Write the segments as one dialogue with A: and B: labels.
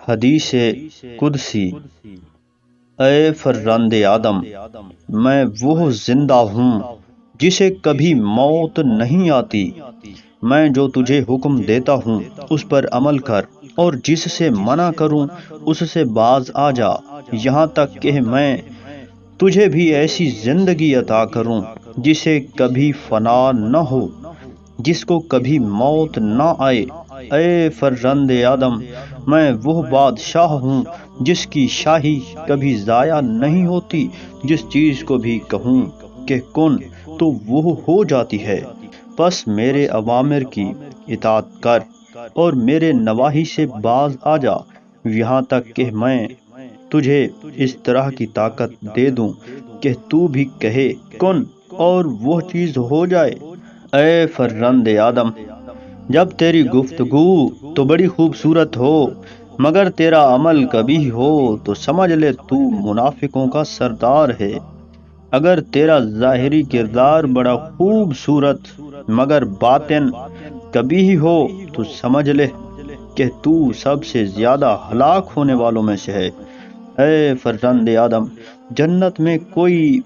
A: حدیث قدسی: اے فرزند آدم، میں وہ زندہ ہوں جسے کبھی موت نہیں آتی۔ میں جو تجھے حکم دیتا ہوں اس پر عمل کر، اور جس سے منع کروں اس سے باز آ جا، یہاں تک کہ میں تجھے بھی ایسی زندگی عطا کروں جسے کبھی فنا نہ ہو، جس کو کبھی موت نہ آئے۔ اے فرزند آدم، میں وہ بادشاہ ہوں جس کی شاہی کبھی ضائع نہیں ہوتی۔ جس چیز کو بھی کہوں کہ کن تو وہ ہو جاتی ہے۔ پس میرے اوامر کی اطاعت کر اور میرے نواہی سے باز آ جا، یہاں تک کہ میں تجھے اس طرح کی طاقت دے دوں کہ تو بھی کہے کن اور وہ چیز ہو جائے۔ اے فرزند آدم، جب تیری گفتگو تو بڑی خوبصورت ہو مگر تیرا عمل کبھی ہو تو سمجھ لے تو منافقوں کا سردار ہے۔ اگر تیرا ظاہری کردار بڑا خوبصورت مگر باطن کبھی ہو تو سمجھ لے کہ تو سب سے زیادہ ہلاک ہونے والوں میں سے ہے۔ اے فرزند آدم، جنت میں کوئی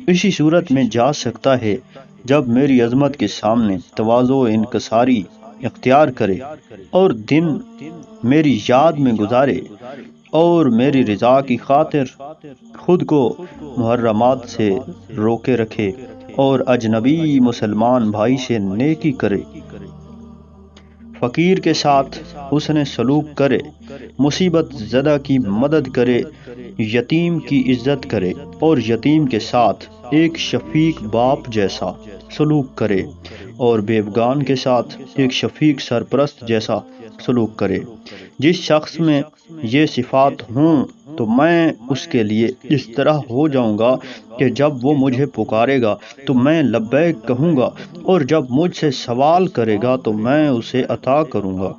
A: اسی صورت میں جا سکتا ہے جب میری عظمت کے سامنے تواضع و انکساری اختیار کرے اور دن میری یاد میں گزارے اور میری رضا کی خاطر خود کو محرمات سے روکے رکھے اور اجنبی مسلمان بھائی سے نیکی کرے، فقیر کے ساتھ حسن سلوک کرے، مصیبت زدہ کی مدد کرے، یتیم کی عزت کرے اور یتیم کے ساتھ ایک شفیق باپ جیسا سلوک کرے اور بیوگان کے ساتھ ایک شفیق سرپرست جیسا سلوک کرے۔ جس شخص میں یہ صفات ہوں تو میں اس کے لیے اس طرح ہو جاؤں گا کہ جب وہ مجھے پکارے گا تو میں لبیک کہوں گا، اور جب مجھ سے سوال کرے گا تو میں اسے عطا کروں گا۔